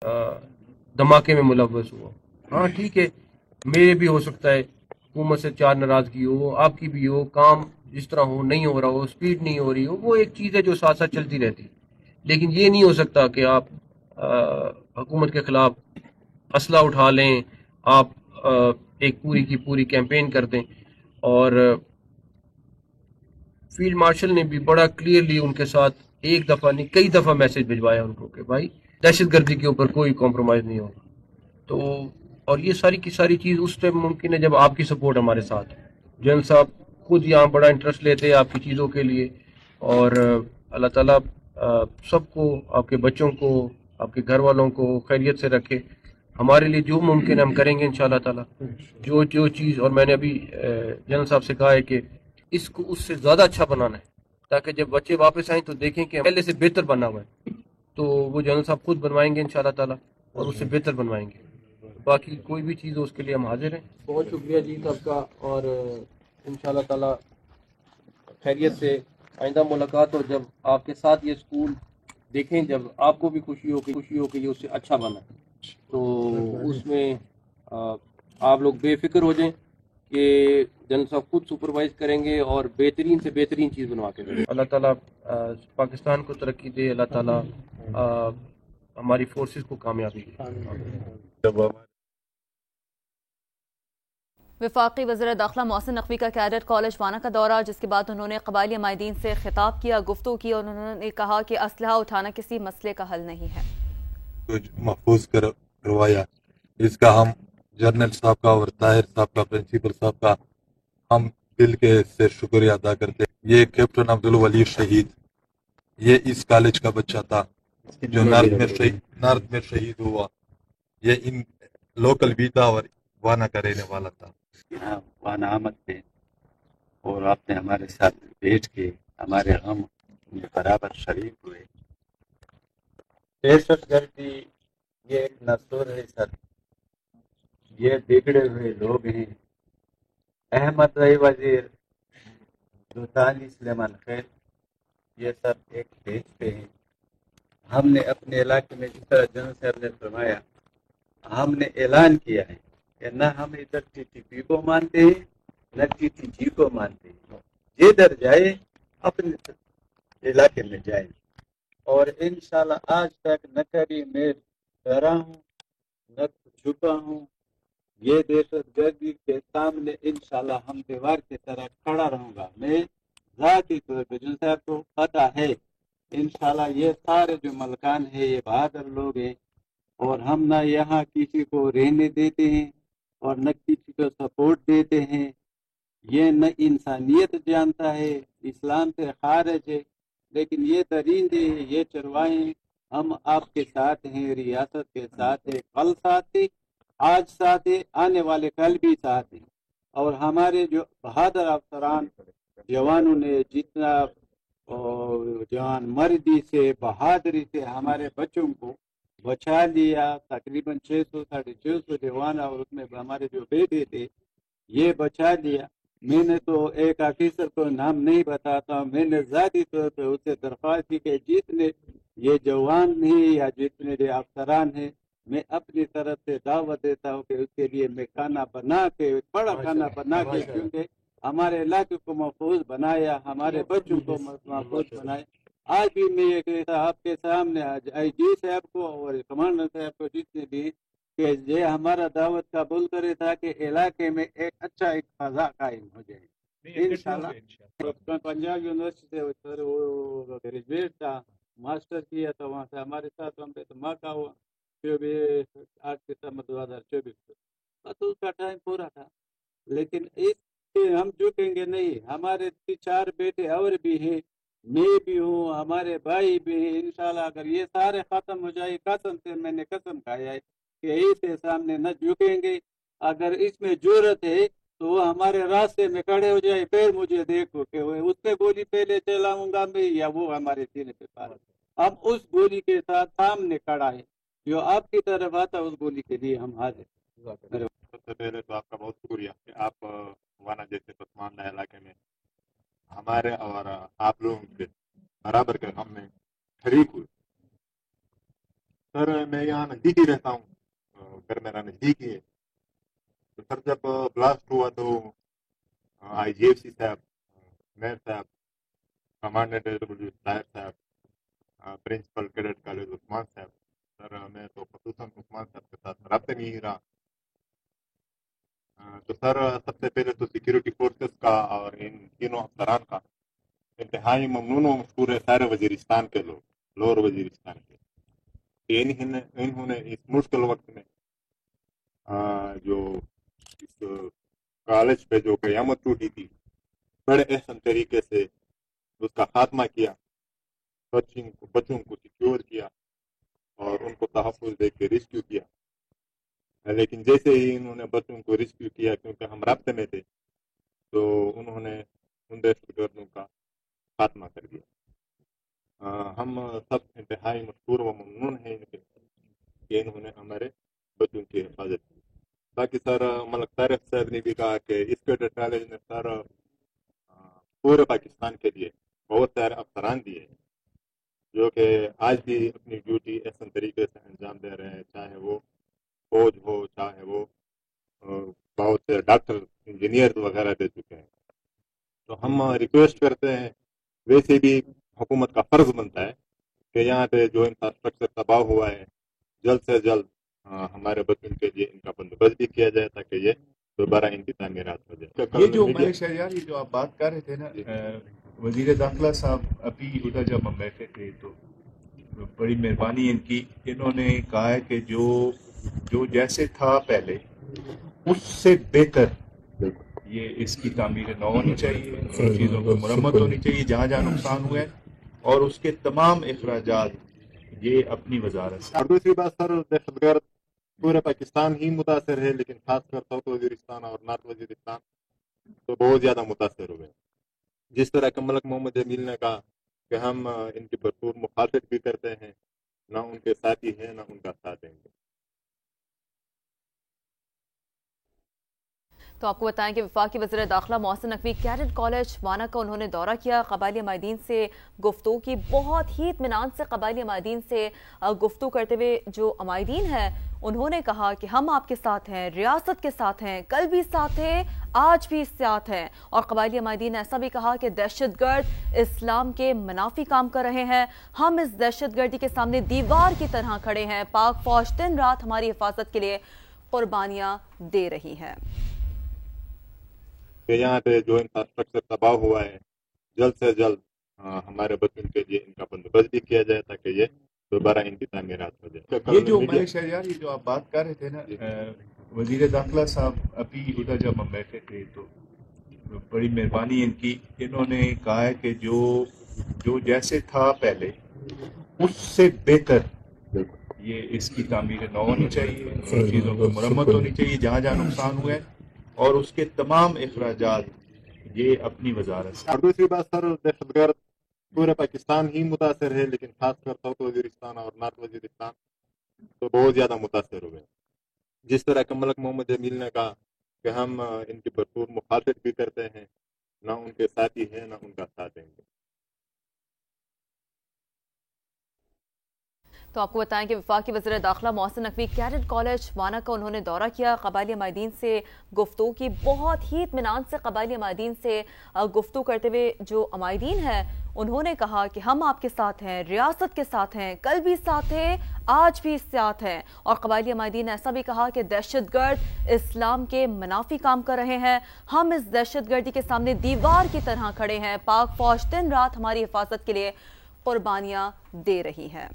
धमाके में मुलव्वस हुआ। हाँ ठीक है, मेरे भी हो सकता है हुकूमत से चार नाराज़गी हो, आपकी भी हो, काम जिस तरह हो नहीं हो रहा हो, स्पीड नहीं हो रही हो, वो एक चीज़ है जो साथ साथ चलती रहती है। लेकिन ये नहीं हो सकता कि आप हुकूमत के खिलाफ असला उठा लें, आप एक पूरी की पूरी कैंपेन कर दें। और फील्ड मार्शल ने भी बड़ा क्लियरली उनके साथ एक दफ़ा नहीं कई दफ़ा मैसेज भिजवाया उनको कि भाई दहशत गर्दी के ऊपर कोई कॉम्प्रोमाइज़ नहीं होगा। तो और ये सारी की सारी चीज़ उस टाइम मुमकिन है जब आपकी सपोर्ट हमारे साथ है। जैन साहब खुद यहाँ बड़ा इंटरेस्ट लेते हैं आपकी चीज़ों के लिए। और अल्लाह ताला सबको, आपके बच्चों को, आपके घर वालों को खैरियत से रखे। हमारे लिए जो मुमकिन है हम करेंगे इंशाल्लाह ताला। जो जो चीज़, और मैंने अभी जनरल साहब से कहा है कि इसको उससे ज़्यादा अच्छा बनाना है, ताकि जब बच्चे वापस आएँ तो देखें कि पहले से बेहतर बना हुआ है। तो वो जनरल साहब खुद बनवाएंगे इंशाल्लाह ताला, और उससे बेहतर बनवाएंगे। बाकी कोई भी चीज़ हो उसके लिए हम हाजिर हैं। बहुत शुक्रिया जी सबका। और इंशाल्लाह ताला खैरियत से आइंदा मुलाकात हो, जब आपके साथ ये स्कूल देखें, जब आपको भी खुशी हो कि ये उससे अच्छा बना, तो उसमें आप लोग बेफिक्र हो जाएं कि जनरल साहब खुद सुपरवाइज करेंगे और बेहतरीन से बेहतरीन चीज़ बनवा के देंगे। अल्लाह ताला पाकिस्तान को तरक्की दे, अल्लाह ताला हमारी फोर्सेस को कामयाबी दे। वफाकी वज़ीर दाखिला मोहसिन नकवी का कैडेट कॉलेज वाना का दौरा, जिसके बाद उन्होंने कबायली माहिदीन से खिताब किया, गुफ्तगू की और उन्होंने कहा कि असलहा उठाना किसी मसले का हल नहीं है। महफूज करवाया, इसका हम जर्नल साहब का और ताहिर साहब का, प्रिंसिपल साहब का हम दिल के से शुक्रिया अदा करते हैं। ये कैप्टन अब्दुल वली शहीद, ये इस कॉलेज का बच्चा था जो नॉर्थ में शहीद हुआ। ये इन लोकल भी था और वाना का रहने वाला था। यहाँ वाना आमद थे और आपने हमारे साथ बैठ के हमारे गम में बराबर शरीक हुए। दहशत गर्दी ये एक नसूर है सर, ये बिगड़े हुए लोग हैं। अहमद रही वजीर, दुतानी, सुलेमान खैर, ये सब एक पेज पे हैं। हमने अपने इलाके में जिस तरह जनरल साहब ने फरमाया, हमने ऐलान किया है कि न हम इधर टीटीपी को मानते हैं न टीटीजी को मानते हैं। जिधर जाए अपने इलाके में जाए। और इंशाल्लाह आज तक न कभी मैं डरा हूँ न छुपा हूँ। ये दहशत गर्दी के सामने इंशाल्लाह हम दीवार की तरह खड़ा रहूंगा। मैं जाती तौर पर जो साहब को पता है, इंशाल्लाह ये सारे जो मलकान है ये बहादुर लोग हैं और हम ना यहाँ किसी को रहने देते हैं और न किसी को सपोर्ट देते हैं। ये न इंसानियत जानता है, इस्लाम से खारिज है। लेकिन ये दरिंदे, ये चरवाहे, हम आपके साथ हैं, रियासत के साथ है, कल साथ है, आज साथ है, आने वाले कल भी साथ है। और हमारे जो बहादुर अफसरान जवानों ने जितना जवान मर्दी से बहादुरी से हमारे बच्चों को बचा लिया, तकरीबन 600 650 जवान और उसमें हमारे जो बेटे थे ये बचा लिया। मैंने तो एक ऑफिसर को नाम नहीं बताता, मैंने जाती तौर पर उससे दरख्वास्त की कि जितने ये जवान हैं या जितने ये अफसरान हैं, मैं अपनी तरफ से दावत देता हूँ कि उसके लिए मैं खाना बना के, बड़ा खाना बना के, क्योंकि हमारे इलाके को महफूज बनाया, हमारे बच्चों को महफूज बनाया। आज भी मैं ये कहता आपके सामने, आज IG साहब को और कमांडर साहब को, जितने भी, कि ये हमारा दावत कबूल करे ताकि इलाके में एक अच्छा एक फजा कायम हो जाए इंशाल्लाह। पंजाब यूनिवर्सिटी से सर वो ग्रेजुएट था, मास्टर किया था वहाँ से हमारे साथ, हम पे धमाका हुआ 8 सितंबर 2024 को, बस उसका टाइम पूरा था। लेकिन इससे हम झुकेंगे नहीं। हमारे 4 बेटे और भी हैं, मैं भी हूँ, हमारे भाई भी हैं। इंशाल्लाह अगर ये सारे खत्म हो जाए, कसम से मैंने कसम खाया है कि इसके सामने न झुकेंगे। अगर इसमें जरूरत है तो वो हमारे रास्ते में खड़े हो जाए, फिर मुझे देखो कि वो उससे गोली पहले चलाऊंगा मैं या वो हमारे सीने पे पार। अब उस गोली के साथ सामने खड़ा है, जो आपकी तरफ आता उस गोली के लिए हम हाजिर। सबसे पहले तो आपका बहुत शुक्रिया कि आप वाना जैसे पसमानदा इलाके में हमारे और आप लोगों के बराबर के गम में शरीक हुए। سر میں یہاں نزدیک ہی رہتا ہوں، گھر میرا نزدیک ہی ہے. تو سر جب بلاسٹ ہوا تو آئی جی ایف سی صاحب، میر صاحب، کمانڈنٹ طاہر صاحب، پرنسپل کیڈٹ کالج عثمان صاحب، سر میں تو خصوصاً عثمان صاحب کے ساتھ رابطے میں ہی رہا. تو سر سب سے پہلے تو سیکورٹی فورسز کا اور ان تینوں افسران کا انتہائی ممنون و مشکور ہے سارے وزیرستان کے لوگ، لور وزیرستان کے. انہوں نے اس مشکل وقت میں جو اس کالج پہ جو قیامت ٹوٹی تھی، بڑے احسن طریقے سے اس کا خاتمہ کیا، بچوں کو سیکیور کیا اور ان کو تحفظ دے کے ریسکیو کیا. لیکن جیسے ہی انہوں نے بچوں کو ریسکیو کیا، کیونکہ ہم رابطے میں تھے، تو انہوں نے ان دہشت گردوں کا خاتمہ کر دیا. ہم سب انتہائی مشکور و ممنون ہیں ان کے کہ انہوں نے ہمارے بچوں کی حفاظت کی. باقی سر ملک طارق صاحب نے بھی کہا کہ اس کیڈٹ کالج نے سر پورے پاکستان کے لیے بہت سارے افسران دیے جو کہ آج بھی اپنی ڈیوٹی احسن طریقے سے انجام دے رہے ہیں، چاہے وہ فوج ہو، چاہے وہ بہت سے ڈاکٹر انجینئر وغیرہ دے چکے ہیں. تو ہم ریکویسٹ کرتے ہیں، ویسے بھی حکومت کا فرض بنتا ہے کہ یہاں پہ جو انفراسٹرکچر تباہ ہوا ہے جلد سے جلد ہمارے بچوں کے لیے ان کا بندوبست بھی کیا جائے تاکہ یہ دوبارہ ان کی تعمیرات ہو جائے. یہ جو ملک شہریار یہ جو آپ بات کر رہے تھے نا، وزیر داخلہ صاحب ابھی ادھر جب ہم بیٹھے تھے تو بڑی مہربانی ان کی، انہوں نے کہا ہے کہ جو جیسے تھا پہلے اس سے بہتر یہ اس کی تعمیر نو ہونی چاہیے، ان چیزوں کی مرمت ہونی چاہیے جہاں جہاں نقصان ہوئے، اور اس کے تمام اخراجات یہ اپنی وزارت سے. اور دوسری بات سر، دہشت گرد پورے پاکستان ہی متاثر ہے، لیکن خاص کر ساؤتھ وزیرستان اور نارتھ وزیرستان تو بہت زیادہ متاثر ہوئے. جس طرح کہ ملک محمد جمیل نے کہا کہ ہم ان کی بھرپور مخالفت بھی کرتے ہیں، نہ ان کے ساتھی ہیں نہ ان کا ساتھ دیں گے. تو آپ کو بتائیں کہ وفاقی وزیر داخلہ محسن نقوی کیڈٹ کالج وانا کا انہوں نے دورہ کیا، قبائلی عمائدین سے گفتگو کی، بہت ہی اطمینان سے قبائلی عمائدین سے گفتگو کرتے ہوئے جو عمائدین ہیں انہوں نے کہا کہ ہم آپ کے ساتھ ہیں، ریاست کے ساتھ ہیں، کل بھی ساتھ ہیں، آج بھی ساتھ ہیں. اور قبائلی عمائدین نے ایسا بھی کہا کہ دہشت گرد اسلام کے منافی کام کر رہے ہیں، ہم اس دہشت گردی کے سامنے دیوار کی طرح کھڑے ہیں، پاک فوج دن رات ہماری حفاظت کے لیے قربانیاں دے رہی ہے. کہ یہاں پہ جو انفراسٹرکچر تباہ ہوا ہے جلد سے جلد ہمارے بچوں کے لیے ان کا بندوبست بھی کیا جائے تاکہ یہ دوبارہ ان کی تعمیرات ہو جائے. یہ جو ملک شہریار یہ جو آپ بات کر رہے تھے نا، وزیر داخلہ صاحب ابھی ادھر جب ہم بیٹھے تھے تو بڑی مہربانی ان کی، انہوں نے کہا ہے کہ جو جیسے تھا پہلے اس سے بہتر یہ اس کی تعمیر نو ہونی چاہیے، ان چیزوں کی مرمت ہونی چاہیے جہاں جہاں نقصان ہوئے، اور اس کے تمام اخراجات یہ اپنی وزارت سے. اور دوسری بات سر، دہشت گرد پورے پاکستان ہی متاثر ہے، لیکن خاص کر ساؤتھ وزیرستان اور نارتھ وزیرستان تو بہت زیادہ متاثر ہوئے. جس طرح کہ ملک محمد جمیل نے کہا کہ ہم ان کی بھرپور مخالفت بھی کرتے ہیں، نہ ان کے ساتھی ہیں نہ ان کا ساتھ دیں گے. تو آپ کو بتائیں کہ وفاقی وزیر داخلہ محسن نقوی کیڈٹ کالج وانا کا انہوں نے دورہ کیا، قبائلی عمائدین سے گفتگو کی، بہت ہی اطمینان سے قبائلی عمائدین سے گفتگو کرتے ہوئے جو عمائدین ہیں انہوں نے کہا کہ ہم آپ کے ساتھ ہیں، ریاست کے ساتھ ہیں، کل بھی ساتھ ہیں، آج بھی ساتھ ہیں. اور قبائلی عمائدین نے ایسا بھی کہا کہ دہشت گرد اسلام کے منافی کام کر رہے ہیں، ہم اس دہشت گردی کے سامنے دیوار کی طرح کھڑے ہیں، پاک فوج دن رات ہماری حفاظت کے لیے قربانیاں دے رہی ہے.